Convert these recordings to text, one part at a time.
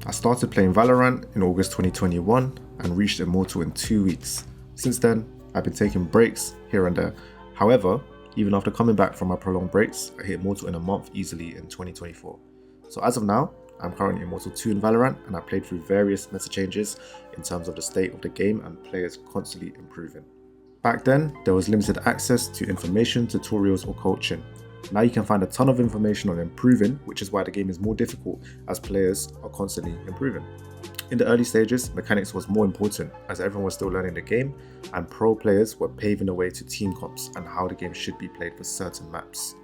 I started playing Valorant in August 2021 and reached Immortal in 2 weeks. Since then, I've been taking breaks here and there. However, even after coming back from my prolonged breaks, I hit Immortal in a month easily in 2024. So as of now, I'm currently Immortal 2 in Valorant, and I played through various meta changes in terms of the state of the game and players constantly improving. Back then, there was limited access to information, tutorials or coaching. Now you can find a ton of information on improving, which is why the game is more difficult as players are constantly improving. In the early stages, mechanics was more important as everyone was still learning the game and pro players were paving the way to team comps and how the game should be played for certain maps.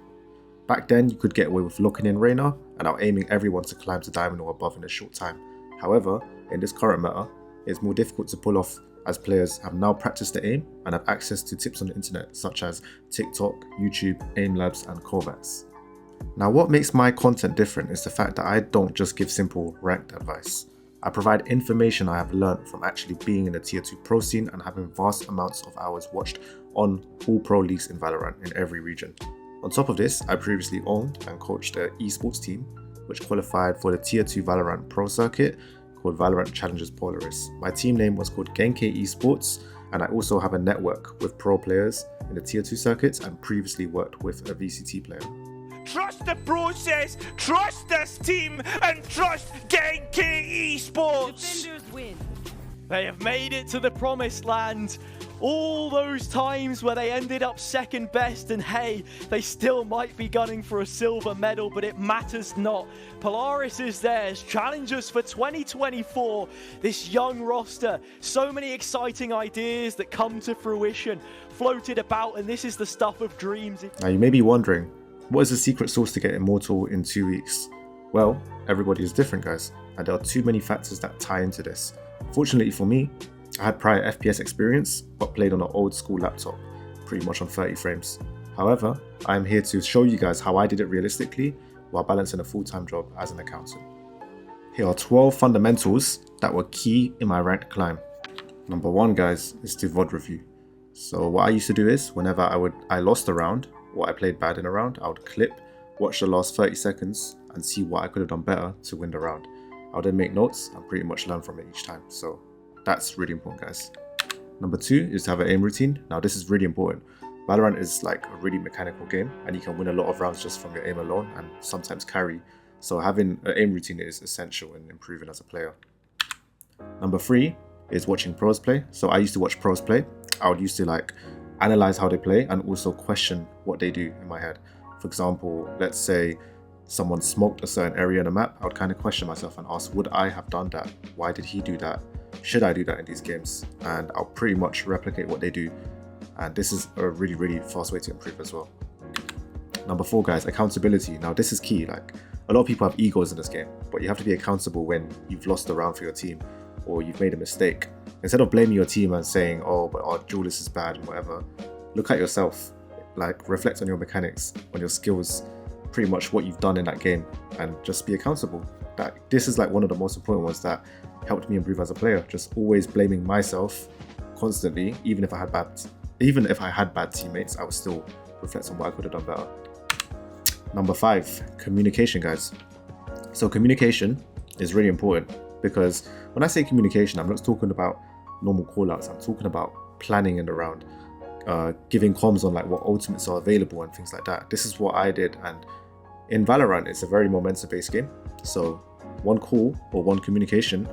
Back then, you could get away with locking in Reyna and out aiming everyone to climb to diamond or above in a short time. However, in this current meta, it's more difficult to pull off as players have now practiced the aim and have access to tips on the internet such as TikTok, YouTube, aim labs and Kovacs. Now what makes my content different is the fact that I don't just give simple ranked advice. I provide information I have learned from actually being in the tier 2 pro scene and having vast amounts of hours watched on all pro leagues in Valorant in every region. On top of this, I previously owned and coached the esports team which qualified for the tier 2 Valorant pro circuit called Valorant Challengers Polaris. My team name was called Genki Esports, and I also have a network with pro players in the tier 2 circuits and previously worked with a VCT player. Trust the process, trust this team, and trust Genki Esports! Defenders win. They have made it to the promised land. All those times where they ended up second best, and hey, they still might be gunning for a silver medal, but it matters not. Polaris is theirs, challengers for 2024. This young roster, so many exciting ideas that come to fruition, floated about, and this is the stuff of dreams. Now you may be wondering, what is the secret sauce to get Immortal in 2 weeks? Well, everybody is different guys, and there are too many factors that tie into this. Fortunately for me, I had prior FPS experience, but played on an old school laptop, pretty much on 30 frames. However, I am here to show you guys how I did it realistically while balancing a full-time job as an accountant. Here are 12 fundamentals that were key in my ranked climb. Number 1 guys, is to VOD review. So what I used to do is, whenever I lost a round, or I played bad in a round, I would clip, watch the last 30 seconds and see what I could have done better to win the round. I would then make notes and pretty much learn from it each time. So that's really important guys. Number 2 is to have an aim routine. Now this is really important. Valorant is like a really mechanical game and you can win a lot of rounds just from your aim alone and sometimes carry. So having an aim routine is essential in improving as a player. Number 3 is watching pros play. So I used to watch pros play. I would used to like analyze how they play and also question what they do in my head. For example, let's say someone smoked a certain area in a map, I would kind of question myself and ask, would I have done that? Why did he do that? Should I do that in these games? And I'll pretty much replicate what they do. And this is a really, really fast way to improve as well. Number 4 guys, accountability. Now this is key. Like a lot of people have egos in this game, but you have to be accountable when you've lost a round for your team or you've made a mistake. Instead of blaming your team and saying, oh, but our duelist is bad and whatever, look at yourself. Like reflect on your mechanics, on your skills, pretty much what you've done in that game, and just be accountable. This is like one of the most important ones that helped me improve as a player. Just always blaming myself constantly, even if I had bad teammates, I would still reflect on what I could have done better. Number 5, communication guys. So communication is really important because when I say communication, I'm not talking about normal callouts. I'm talking about planning in the round, giving comms on like what ultimates are available and things like that. This is what I did, and in Valorant, it's a very momentum-based game. So one call or one communication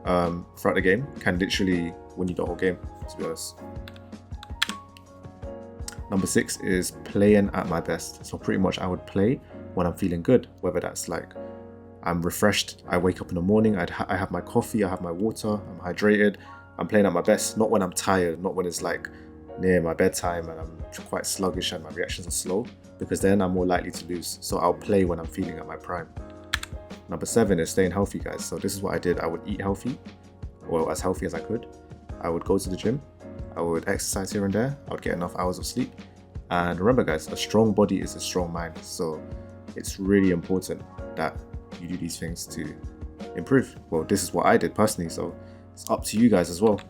throughout the game can literally win you the whole game, to be honest. Number 6 is playing at my best. So pretty much I would play when I'm feeling good, whether that's like I'm refreshed, I wake up in the morning, I have my coffee, I have my water, I'm hydrated, I'm playing at my best, not when I'm tired, not when it's like near my bedtime and I'm quite sluggish and my reactions are slow, because then I'm more likely to lose. So I'll play when I'm feeling at my prime. Number 7 is staying healthy guys. So this is what I did. I would eat healthy, or as healthy as I could. I would go to the gym, I would exercise here and there, I would get enough hours of sleep. And remember guys, a strong body is a strong mind. So it's really important that you do these things to improve. Well, this is what I did personally, so it's up to you guys as well.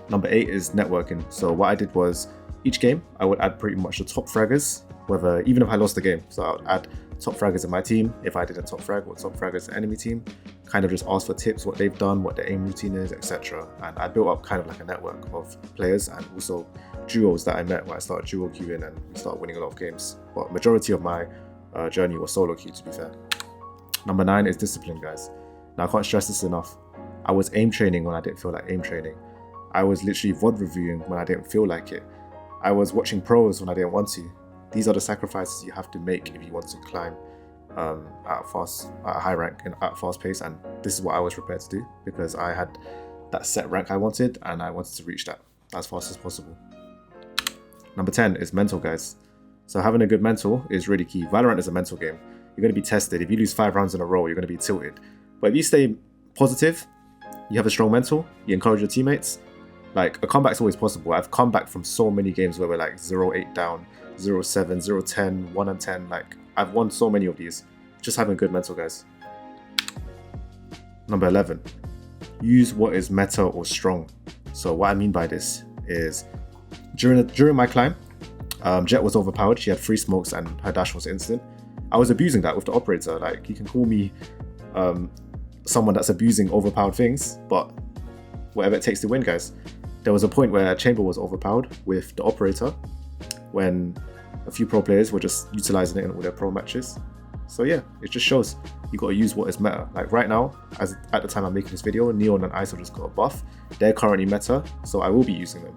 Number 8 is networking. So what I did was each game I would add pretty much the top fraggers, even if I lost the game. So I would add top fraggers in my team, if I didn't top frag, or top fraggers in the enemy team, kind of just ask for tips, what they've done, what their aim routine is, etc. And I built up kind of like a network of players and also duos that I met when I started duo queuing, and we started winning a lot of games. But majority of my journey was solo queue, to be fair. Number 9 is discipline, guys. Now I can't stress this enough. I was aim training when I didn't feel like aim training. I was literally VOD reviewing when I didn't feel like it. I was watching pros when I didn't want to. These are the sacrifices you have to make if you want to climb at a high rank and at a fast pace, and this is what I was prepared to do because I had that set rank I wanted and I wanted to reach that as fast as possible. Number 10 is mental, guys. So having a good mental is really key. Valorant is a mental game. You're going to be tested. If you lose 5 rounds in a row, you're going to be tilted. But if you stay positive, you have a strong mental, you encourage your teammates, like a comeback's always possible. I've come back from so many games where we're like 0-8 down, 0-7, 0-10, 1-10. Like I've won so many of these. Just having good mental, guys. Number 11, use what is meta or strong. So what I mean by this is during my climb, Jet was overpowered. She had 3 smokes and her dash was instant. I was abusing that with the operator. Like you can call me someone that's abusing overpowered things, but whatever it takes to win, guys. There was a point where Chamber was overpowered with the operator when a few pro players were just utilizing it in all their pro matches. So yeah, it just shows you got to use what is meta. Like right now, as at the time I'm making this video, Neon and ISO just got a buff. They're currently meta, so I will be using them.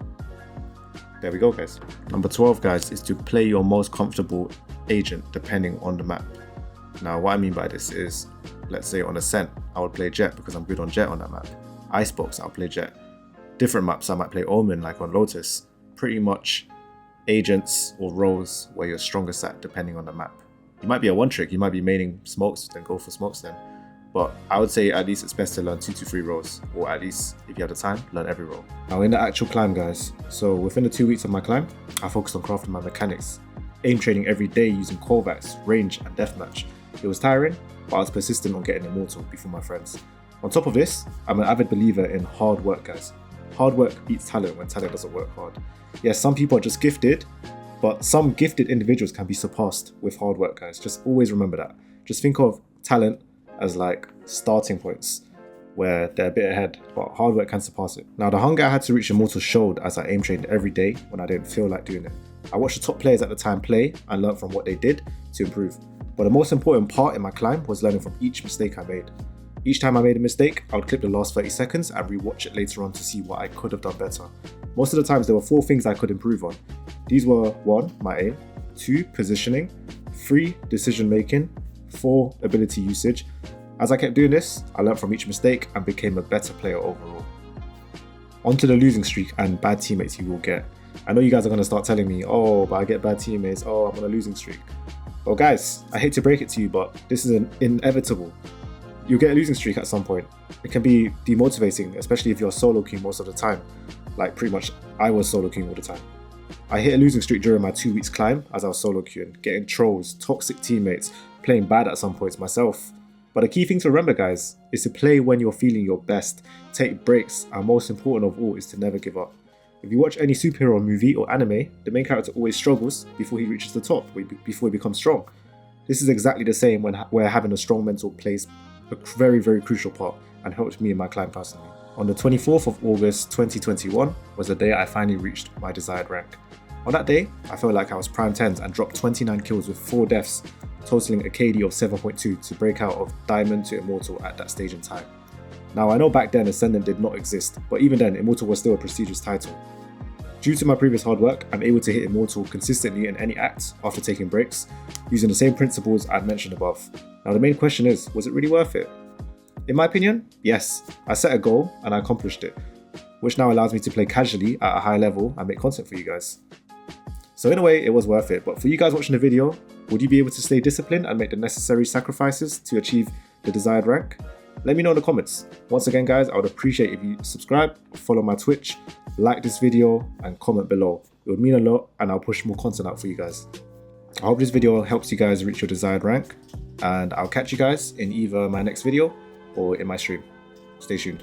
There we go, guys. Number 12, guys, is to play your most comfortable agent depending on the map. Now, what I mean by this is, let's say on Ascent, I would play Jet because I'm good on Jet on that map. Icebox, I'll play Jet. Different maps, I might play Omen like on Lotus. Pretty much agents or roles where you're strongest at depending on the map. You might be a one trick, you might be maining smokes, then go for smokes then. But I would say at least it's best to learn 2 to 3 roles, or at least if you have the time, learn every role. Now in the actual climb, guys, so within the 2 weeks of my climb, I focused on crafting my mechanics, aim training every day using Corvax, range and deathmatch. It was tiring, but I was persistent on getting Immortal before my friends. On top of this, I'm an avid believer in hard work, guys. Hard work beats talent when talent doesn't work hard. Yes, some people are just gifted, but some gifted individuals can be surpassed with hard work, guys. Just always remember that. Just think of talent as like starting points where they're a bit ahead, but hard work can surpass it. Now, the hunger I had to reach Immortal showed as I aim trained every day when I didn't feel like doing it. I watched the top players at the time play and learned from what they did to improve. But the most important part in my climb was learning from each mistake I made. Each time I made a mistake, I would clip the last 30 seconds and rewatch it later on to see what I could have done better. Most of the times there were 4 things I could improve on. These were 1, my aim, 2, positioning, 3, decision making, 4, ability usage. As I kept doing this, I learned from each mistake and became a better player overall. Onto the losing streak and bad teammates you will get. I know you guys are going to start telling me, oh, but I get bad teammates, oh, I'm on a losing streak. Well guys, I hate to break it to you, but this is inevitable. You'll get a losing streak at some point. It can be demotivating, especially if you're solo queuing most of the time. Like pretty much I was solo queuing all the time. I hit a losing streak during my 2 weeks climb as I was solo queuing, getting trolls, toxic teammates, playing bad at some points myself. But the key thing to remember, guys, is to play when you're feeling your best, take breaks, and most important of all is to never give up. If you watch any superhero movie or anime, the main character always struggles before he reaches the top, before he becomes strong. This is exactly the same where having a strong mental plays a very, very crucial part and helped me in my climb personally. On the 24th of August 2021 was the day I finally reached my desired rank. On that day, I felt like I was prime 10s and dropped 29 kills with 4 deaths, totaling a KD of 7.2 to break out of Diamond to Immortal at that stage in time. Now I know back then Ascendant did not exist, but even then Immortal was still a prestigious title. Due to my previous hard work, I'm able to hit Immortal consistently in any act after taking breaks, using the same principles I'd mentioned above. Now the main question is, was it really worth it? In my opinion, yes. I set a goal and I accomplished it, which now allows me to play casually at a high level and make content for you guys. So in a way, it was worth it, but for you guys watching the video, would you be able to stay disciplined and make the necessary sacrifices to achieve the desired rank? Let me know in the comments. Once again, guys, I would appreciate if you subscribe, follow my Twitch, like this video, and comment below. It would mean a lot, and I'll push more content out for you guys. I hope this video helps you guys reach your desired rank, and I'll catch you guys in either my next video or in my stream. Stay tuned.